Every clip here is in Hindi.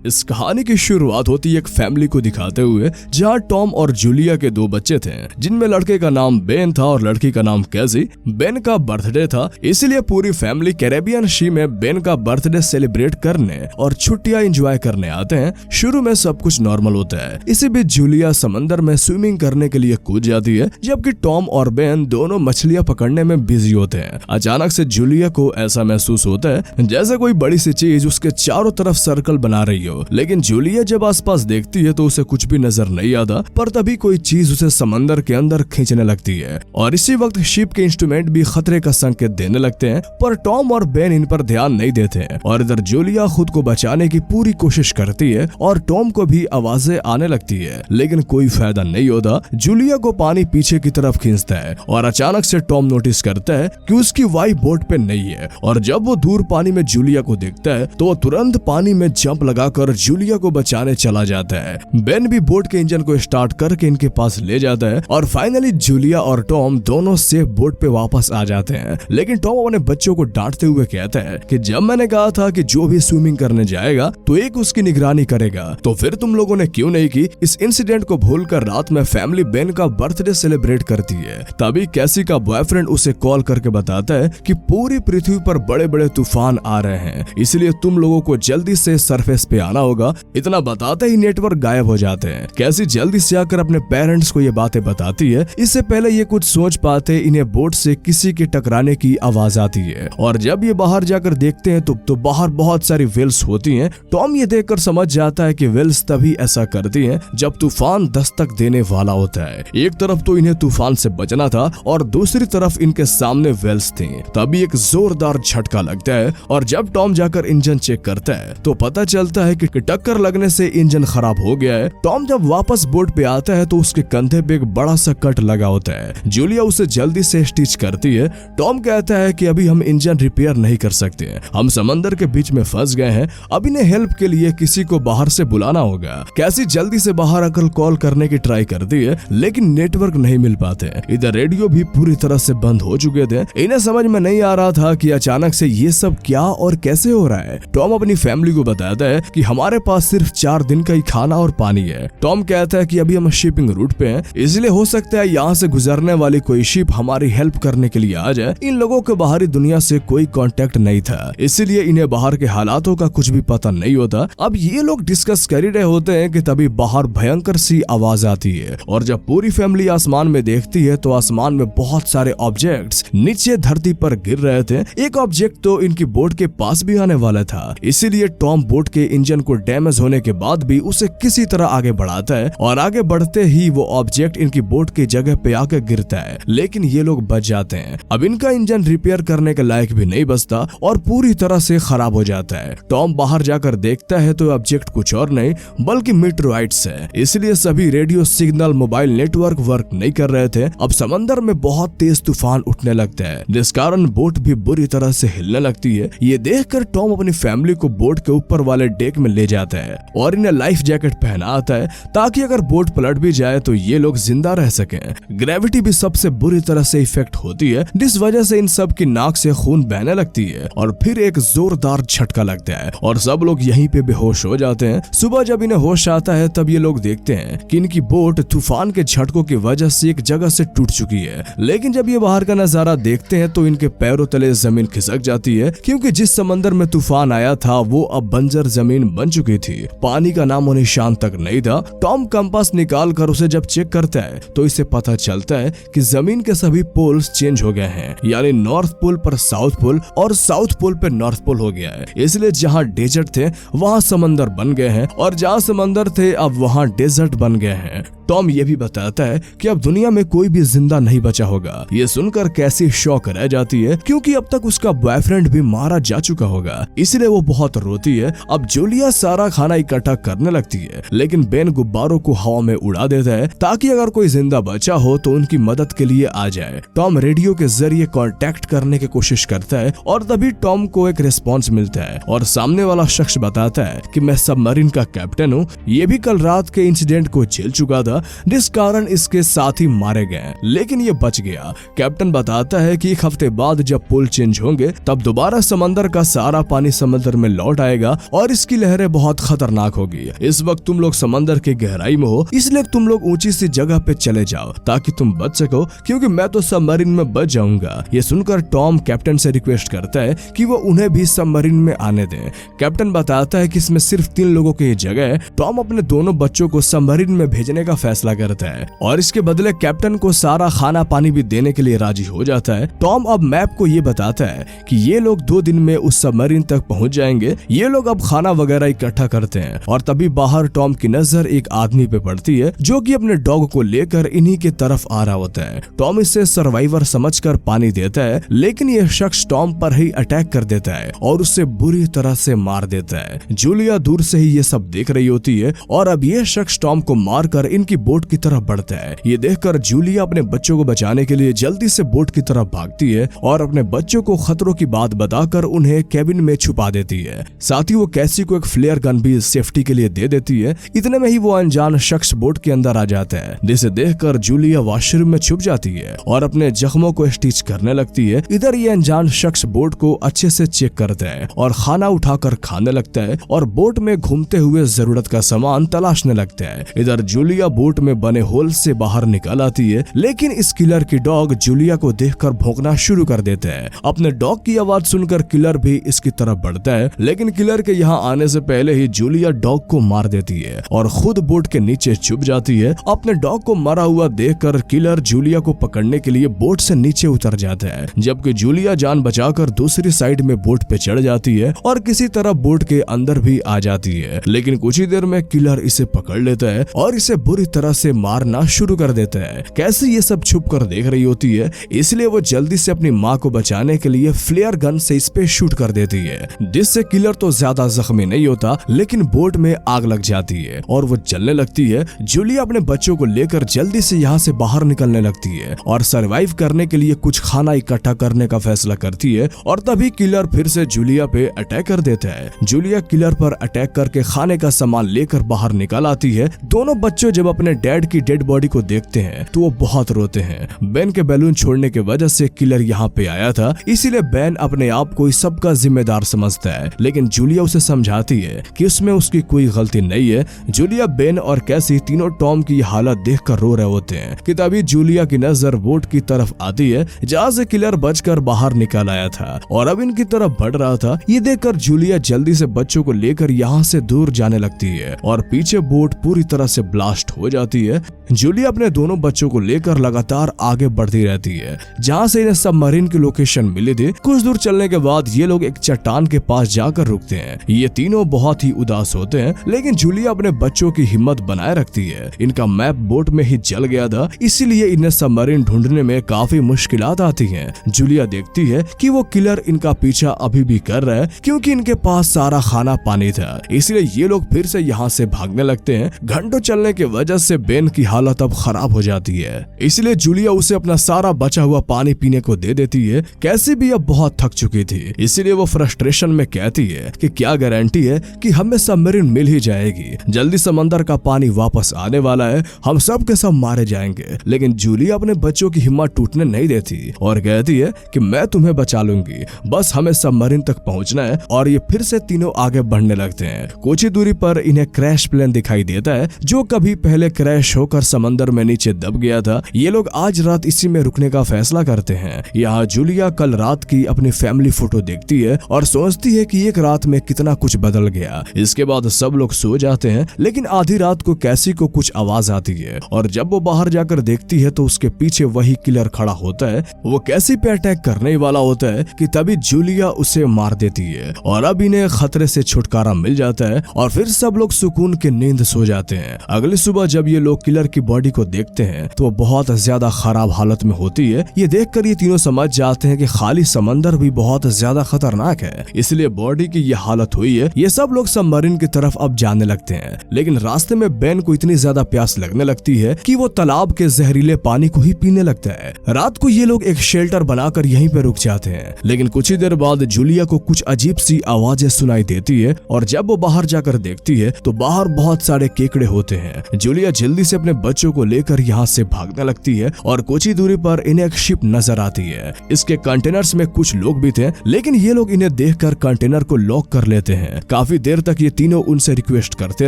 इस कहानी की शुरुआत होती है एक फैमिली को दिखाते हुए, जहां टॉम और जूलिया के 2 बच्चे थे, जिनमें लड़के का नाम बेन था और लड़की का नाम कैसी। बेन का बर्थडे था, इसीलिए पूरी फैमिली कैरेबियन सी में बेन का बर्थडे सेलिब्रेट करने और छुट्टियां एंजॉय करने आते हैं। शुरू में सब कुछ नॉर्मल होता है। इसी बीच जूलिया समंदर में स्विमिंग करने के लिए कूद जाती है, जबकि टॉम और बेन दोनों मछलियां पकड़ने में बिजी होते हैं। अचानक से जूलिया को ऐसा महसूस होता है जैसे कोई बड़ी सी चीज उसके चारों तरफ सर्कल बना रही हो, लेकिन जूलिया जब आसपास देखती है तो उसे कुछ भी नजर नहीं आता। पर तभी कोई चीज उसे समंदर के अंदर खींचने लगती है और इसी वक्त शिप के इंस्ट्रूमेंट भी खतरे का संकेत देने लगते हैं, पर टॉम और बेन इन पर ध्यान नहीं देते हैं। और इधर जूलिया खुद को बचाने की पूरी कोशिश करती है और टॉम को भी आवाजें आने लगती है, लेकिन कोई फायदा नहीं होता। जूलिया को पानी पीछे की तरफ खींचता है और अचानक से टॉम नोटिस करता है कि उसकी वाइफ बोट पे नहीं है। और जब वो दूर पानी में जूलिया को देखता है तो वो तुरंत पानी में जंप लगाकर जूलिया को बचाने चला जाता है। बेन भी बोट के इंजन को स्टार्ट करके इनके पास ले जाता है और फाइनली जूलिया और टॉम दोनों सेफ बोट पे वापस आ जाते हैं। लेकिन टॉम अपने बच्चों को डांटते हुए कहता है कि जब मैंने कहा था कि जो भी स्विमिंग करने जाएगा तो एक उसकी निगरानी करेगा, तो फिर तुम लोगों ने क्यों नहीं की। इस इंसिडेंट को भूलकर रात में फैमिली बेन का बर्थडे सेलिब्रेट करती है। तभी कैसी का बॉयफ्रेंड उसे कॉल करके बताता है कि पूरी पृथ्वी पर बड़े बड़े तूफान आ रहे हैं, इसलिए तुम लोगों को जल्दी से सरफेस पे आना होगा। इतना बताते ही नेटवर्क गायब हो जाते हैं। कैसी जल्दी से आकर अपने पेरेंट्स को ये बातें बताती है। इससे पहले ये कुछ सोच पाते इन्हें बोट से किसी के टकराने की आवाज आती है और जब ये बाहर जाकर देखते हैं तो बाहर बहुत सारी वेल्स होती हैं। टॉम ये देखकर समझ जाता है कि वेल्स तभी ऐसा करती हैं जब तूफान दस्तक देने वाला होता है। एक तरफ तो इन्हें तूफान से बचना था और दूसरी तरफ इनके सामने वेल्स थी। तभी एक जोरदार झटका लगता है और जब टॉम जाकर इंजन चेक करता है तो पता चलता है कि टक्कर लगने से इंजन खराब हो गया है। टॉम जब वापस बोट पे आता है तो उसके कंधे पे एक बड़ा सा कट लगा होता है। जूलिया उसे जल्दी से स्टिच करती है। टॉम कहता है कि अभी हम इंजन रिपेयर नहीं कर सकते, हम समंदर के बीच में फंस गए हैं, अब इन्हें हेल्प के लिए किसी को बाहर से बुलाना होगा। कैसी जल्दी से बाहर आकर कॉल करने की ट्राई करती है, लेकिन नेटवर्क नहीं मिल पाते। इधर रेडियो भी पूरी तरह से बंद हो चुके थे। इन्हें समझ में नहीं आ रहा था कि अचानक से ये सब क्या और कैसे हो रहा है। टॉम अपनी फैमिली को बताता है कि हमारे पास सिर्फ 4 दिन का ही खाना और पानी है। टॉम कहता है कि अभी हम शिपिंग रूट पे हैं, इसलिए हो सकता है यहाँ से गुजरने वाली कोई शिप हमारी हेल्प करने के लिए आ जाए। इन लोगों को बाहरी दुनिया से कोई कांटेक्ट नहीं था, इसलिए इन्हें बाहर के हालातों का कुछ भी पता नहीं होता। अब ये लोग डिस्कस कर ही रहे होते हैं कि तभी बाहर भयंकर सी आवाज आती है और जब पूरी फैमिली आसमान में देखती है तो आसमान में बहुत सारे ऑब्जेक्ट्स नीचे धरती पर गिर रहे थे। एक ऑब्जेक्ट तो इनकी बोट के पास भी आने वाला था, इसीलिए टॉम बोट के इंजन को डैमेज होने के बाद भी उसे किसी तरह आगे बढ़ाता है और आगे बढ़ते ही वो ऑब्जेक्ट इनकी बोट की जगह पे आकर गिरता है, लेकिन ये लोग बच जाते हैं। अब इनका इंजन रिपेयर करने के लायक भी नहीं बचता और पूरी तरह से खराब हो जाता है। टॉम बाहर जाकर देखता है तो ऑब्जेक्ट कुछ और नहीं बल्कि मीटरॉइड्स है, इसलिए सभी radio signal mobile network work नहीं कर रहे थे। अब समंदर में बहुत तेज तूफान उठने लगता है, जिस कारण बोट भी बुरी तरह से हिलने लगती है। ये देखकर टॉम अपनी फैमिली को बोट के ऊपर वाले डेक में ले जाता है और इन्हें लाइफ जैकेट पहना आता है ताकि अगर बोट पलट भी जाए तो ये लोग जिंदा रह सकें। ग्रेविटी भी सबसे बुरी तरह से इफेक्ट होती है, जिस वजह से इन सब की नाक से खून बहने लगती है और फिर एक जोरदार झटका लगता है और सब लोग यहीं पे बेहोश हो जाते हैं। सुबह जब इन्हें होश आता है तब ये लोग देखते हैं कि इनकी बोट तूफान के झटकों की वजह से एक जगह से टूट चुकी है। लेकिन जब ये बाहर का नजारा देखते हैं तो इनके पैरों तले जमीन खिसक जाती है, क्योंकि जिस समंदर में तूफान आया था वो अब बंजर जमीन बन चुकी थी। पानी का नामो निशान तक नहीं था। टॉम कंपास निकाल कर उसे जब चेक करता है तो इसे पता चलता है कि जमीन के सभी पोल्स चेंज हो गए हैं, यानी नॉर्थ पोल पर साउथ पोल और साउथ पोल पर नॉर्थ पोल हो गया है। इसलिए जहाँ डेजर्ट थे वहाँ समंदर बन गए हैं और जहाँ समंदर थे अब वहाँ डेजर्ट बन गए हैं। टॉम ये भी बताता है कि अब दुनिया में कोई भी जिंदा नहीं बचा होगा। ये सुनकर कैसी शॉक रह जाती है, क्योंकि अब तक उसका बॉयफ्रेंड भी मारा जा चुका होगा, इसलिए वो बहुत रोती है। अब जूलिया सारा खाना इकट्ठा करने लगती है, लेकिन बेन गुब्बारों को हवा में उड़ा देता है ताकि अगर कोई जिंदा बचा हो तो उनकी मदद के लिए आ जाए। टॉम रेडियो के जरिए कांटेक्ट करने की कोशिश करता है और तभी टॉम को एक रिस्पॉन्स मिलता है और सामने वाला शख्स बताता है कि मैं सबमरीन का कैप्टन हूँ, ये भी कल रात के इंसिडेंट को झेल चुका था, था, जिस कारण इसके साथी मारे गए, लेकिन ये बच गया। कैप्टन बताता है कि 1 हफ्ते बाद जब पुल चेंज होंगे तब दोबारा समंदर का सारा पानी समुद्र में लौट आएगा और इसकी लहरें बहुत खतरनाक होगी। इस वक्त तुम लोग समंदर की गहराई में हो, इसलिए तुम लोग ऊंची सी जगह पे चले जाओ ताकि तुम बच सको, क्योंकि मैं तो सबमरीन में बच जाऊंगा। ये सुनकर टॉम कैप्टन से रिक्वेस्ट करता है कि वो उन्हें भी सबमरीन में आने दें। कैप्टन बताता है कि इसमें सिर्फ 3 लोगों की जगह है। टॉम अपने दोनों बच्चों को सबमरीन में भेजने का फैसला करता है और इसके बदले कैप्टन को सारा खाना पानी भी देने के लिए राजी हो जाता है। टॉम अब मैप को ये बताता है कि ये लोग 2 दिन में उस सबमरीन तक पहुंच जाएंगे। ये लोग अब खाना वगैरह इकट्ठा करते हैं और तभी बाहर टॉम की नजर एक आदमी पे पड़ती है जो कि अपने डॉग को लेकर इन्हीं के तरफ आ रहा होता है। टॉम इसे सर्वाइवर समझकर पानी देता है, लेकिन यह शख्स टॉम पर ही अटैक कर देता है और उसे बुरी तरह से मार देता है। जूलिया दूर से ही ये सब देख रही होती है और अब यह शख्स टॉम को मारकर इनकी बोट की तरफ बढ़ता है। ये देखकर जूलिया अपने बच्चों को बचाने के लिए जल्दी से बोट की तरफ भागती है और अपने बच्चों को खतरों की बात बताकर उन्हें केबिन में छुपा देती है। साथ ही वो कैसी को एक फ्लेयर गन भी सेफ्टी के लिए दे देती है। इतने में ही वो अनजान शख्स बोट के अंदर आ जाता है, जिसे देखकर जूलिया वॉशरूम में छुप जाती है और अपने जख्मों को स्टिच करने लगती है। इधर ये अनजान शख्स बोट को अच्छे से चेक करता है और खाना उठाकर खाने लगता है और बोट में घूमते हुए जरूरत का सामान तलाशने लगता है। इधर जूलिया बोट में बने होल से बाहर निकल आती है, लेकिन इस किलर की डॉग जूलिया को देखकर भौंकना शुरू कर देता है। अपने डॉग की आवाज सुनकर किलर भी इसकी तरफ बढ़ता है, लेकिन किलर के यहाँ आने से पहले ही जूलिया डॉग को मार देती है और खुद बोट के नीचे छुप जाती है। अपने डॉग को मरा हुआ देखकर किलर जूलिया को पकड़ने के लिए बोट से नीचे उतर जाता है, जबकि जूलिया जान बचाकर दूसरी साइड में बोट पे चढ़ जाती है और किसी तरह बोट के अंदर भी आ जाती है। लेकिन कुछ ही देर में किलर इसे पकड़ लेता है और इसे बुरी तरह से मारना शुरू कर देता है। कैसी ये सब छुप कर देख रही होती है, इसलिए वो जल्दी से अपनी माँ को बचाने के लिए फ्लेयर गन से इस पे शूट कर देती है, जिससे किलर तो ज्यादा जख्मी नहीं होता, लेकिन बोट में आग लग जाती है और वो जलने लगती है। जूलिया अपने बच्चों को लेकर जल्दी से यहाँ से बाहर निकलने लगती है और सरवाइव करने के लिए कुछ खाना इकट्ठा करने का फैसला करती है और तभी किलर फिर से जूलिया पे अटैक कर देता है। जूलिया किलर पर अटैक करके खाने का सामान लेकर बाहर निकल आती है। दोनों बच्चों जब अपने डैड की डेड बॉडी को देखते हैं तो वो बहुत रोते हैं। बेन के बैलून छोड़ने की वजह से किलर यहाँ पे आया था, इसीलिए बेन अपने आप को इस सब का जिम्मेदार समझता है, लेकिन जूलिया उसे समझाती है कि उसमें उसकी कोई गलती नहीं है। जूलिया, बेन और कैसी तीनों टॉम की हालत देखकर रो रहे होते हैं कि तभी जूलिया की नजर बोट की तरफ आती है जहाँ से किलर बचकर बाहर निकल आया था और अब इनकी तरफ बढ़ रहा था। ये देखकर जूलिया जल्दी से बच्चों को लेकर यहाँ से दूर जाने लगती है और पीछे बोट पूरी तरह से ब्लास्ट हो जाती है। जूलिया अपने दोनों बच्चों को लेकर लगातार आगे बढ़ती रहती है जहाँ से इन्हें सबमरीन की लोकेशन मिली थी। कुछ दूर चलने के बाद ये लोग एक चट्टान के पास जाकर रुकते हैं। ये तीनों बहुत ही उदास होते हैं, लेकिन जूलिया अपने बच्चों की हिम्मत बनाए रखती है। इनका मैप बोट में ही जल गया था, इसीलिए इन्हें सबमरीन ढूंढने में काफी मुश्किलात आती हैं। जूलिया देखती है कि वो किलर इनका पीछा अभी भी कर रहा है, क्योंकि इनके पास सारा खाना पानी था, इसलिए ये लोग फिर से यहाँ से भागने लगते हैं। घंटों चलने की वजह से बेन की हालत अब खराब हो जाती है, इसलिए जूलिया उसे अपना सारा बचा हुआ पानी पीने को दे देती है। कैसी भी अब बहुत थक चुकी थी, इसीलिए वो फ्रस्ट्रेशन में कहती है कि क्या गारंटी है कि हमें सबमरीन मिल ही जाएगी, जल्दी समंदर का पानी वापस आने वाला है, हम सब के सब मारे जाएंगे। लेकिन जूलिया अपने बच्चों की हिम्मत टूटने नहीं देती और कहती है कि मैं तुम्हें बचा लूंगी, बस हमें सबमरीन तक पहुंचना है। और ये फिर से तीनों आगे बढ़ने लगते हैं। कुछ ही दूरी पर इन्हें क्रैश प्लेन दिखाई देता है जो कभी पहले क्रैश होकर समंदर में नीचे दब गया था। ये लोग आज रात इसी में रुकने का फैसला करते हैं। यहाँ जूलिया कल रात की अपनी फैमिली फोटो देखती है और सोचती है कि एक रात में कितना कुछ बदल गया। इसके बाद सब लोग सो जाते हैं, लेकिन आधी रात को कैसी को कुछ आवाज आती है और जब वो बाहर जाकर देखती है तो उसके पीछे वही किलर खड़ा होता है। वो कैसी पे अटैक करने वाला होता है कि तभी जूलिया उसे मार देती है और अब इन्हें खतरे से छुटकारा मिल जाता है और फिर सब लोग सुकून की नींद सो जाते हैं। अगली सुबह जब ये लोग किलर की बॉडी को देखते हैं तो वो बहुत ज्यादा खराब हालत में होती है। ये देखकर ये तीनों समझ जाते हैं कि खाली समंदर भी बहुत ज्यादा खतरनाक है, इसलिए बॉडी की ये हालत हुई है। ये सब लोग सबमरीन की तरफ अब जाने लगते हैं, लेकिन रास्ते में बेन को इतनी ज्यादा प्यास लगने लगती है कि वो तालाब के जहरीले पानी को ही पीने लगता है। रात को ये लोग एक शेल्टर बनाकर यहीं पे रुक जाते हैं, लेकिन कुछ ही देर बाद जूलिया को कुछ अजीब सी आवाजें सुनाई देती है और जब वो बाहर जाकर देखती है तो बाहर बहुत सारे केकड़े होते हैं। जूलिया जूलिया जल्दी से अपने बच्चों को लेकर यहाँ से भागने लगती है और कुछ ही दूरी पर इन्हें एक शिप नजर आती है। इसके कंटेनर्स में कुछ लोग भी थे, लेकिन ये लोग इन्हें देखकर कंटेनर को लॉक कर लेते हैं। काफी देर तक ये तीनों उनसे रिक्वेस्ट करते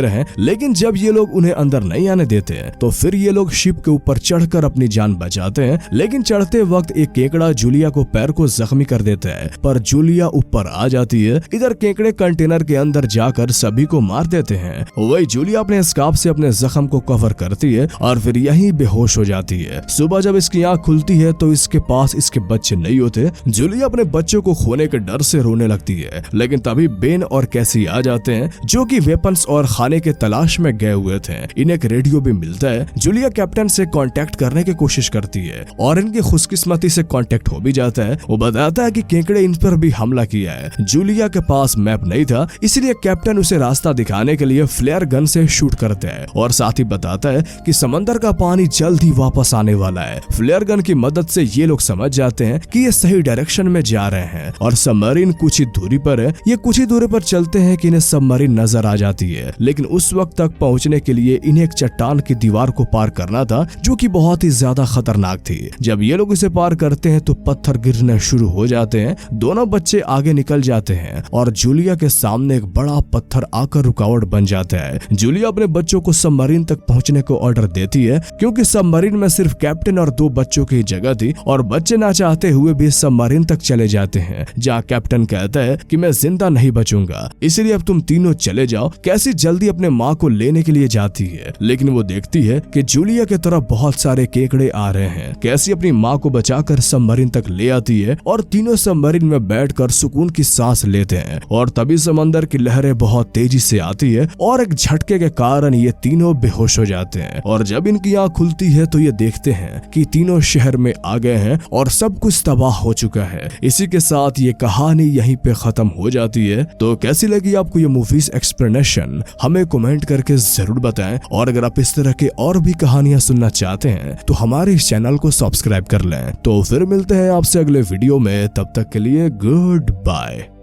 रहे, लेकिन जब ये लोग उन्हें अंदर नहीं आने देते तो फिर ये लोग शिप के ऊपर चढ़कर अपनी जान बचाते हैं। लेकिन चढ़ते वक्त एक केकड़ा जूलिया को पैर को जख्मी कर देता है, पर जूलिया ऊपर आ जाती है। इधर केकड़े कंटेनर के अंदर जाकर सभी को मार देते हैं। वही जूलिया अपने स्कार्फ से अपने जख्म को कवर करती है और फिर यहीं बेहोश हो जाती है। सुबह जब इसकी आंख खुलती है तो इसके पास इसके बच्चे नहीं होते। जूलिया अपने बच्चों को खोने के डर से रोने लगती है, लेकिन तभी बेन और कैसी आ जाते हैं, जो कि वेपन्स और खाने के तलाश में गए हुए थे। इन्हें एक रेडियो भी मिलता है। जूलिया कैप्टन से कांटेक्ट करने की कोशिश करती है और इनकी खुशकिस्मती से कांटेक्ट हो भी जाता है। वो बताता है कि केकड़े इन पर भी हमला किया है। जूलिया के पास मैप नहीं था, इसलिए कैप्टन उसे रास्ता दिखाने के लिए फ्लेयर गन से शूट करता है और साथ ही बताता है कि समंदर का पानी जल्द ही वापस आने वाला है। फ्लेयर गन की मदद से ये लोग समझ जाते हैं कि ये सही डायरेक्शन में जा रहे हैं और सबमरीन कुछ ही दूरी पर है। ये कुछ ही दूरी पर चलते हैं कि इन्हें सबमरीन नजर आ जाती है, लेकिन उस वक्त तक पहुंचने के लिए इन्हें एक चट्टान की दीवार को पार करना था, जो कि बहुत ही ज्यादा खतरनाक थी। जब ये लोग इसे पार करते हैं तो पत्थर गिरने शुरू हो जाते हैं। दोनों बच्चे आगे निकल जाते हैं और जूलिया के सामने एक बड़ा पत्थर आकर रुकावट बन जाता है। जूलिया अपने बच्चों को सबमरीन तक पहुंचने को ऑर्डर देती है, क्योंकि सबमरीन में सिर्फ कैप्टन और 2 बच्चों की जगह थी और बच्चे ना चाहते हुए भी सबमरीन तक चले जाते हैं, जहाँ कैप्टन कहता है कि मैं जिंदा नहीं बचूंगा, इसलिए अब तुम तीनों चले जाओ। कैसी जल्दी अपने माँ को लेने के लिए जाती है, लेकिन वो देखती है कि जूलिया की तरफ बहुत सारे केकड़े आ रहे हैं। कैसी अपनी माँ को बचाकर सबमरीन तक ले आती है और तीनों सबमरीन में बैठकर सुकून की सांस लेते हैं और तभी समंदर की लहरें बहुत तेजी से आती है और एक झटके के कारण ये तीनों बेहोश हो जाते हैं। और जब इनकी आंख खुलती है तो ये देखते हैं कि तीनों शहर में आ गए हैं और सब कुछ तबाह हो चुका है। इसी के साथ ये कहानी यहीं पे खत्म हो जाती है। तो कैसी लगी आपको ये मूवीज एक्सप्लेनेशन, हमें कमेंट करके जरूर बताएं। और अगर आप इस तरह के और भी कहानियां सुनना चाहते हैं तो हमारे इस चैनल को सब्सक्राइब कर लें। तो फिर मिलते हैं आपसे अगले वीडियो में, तब तक के लिए गुड बाय।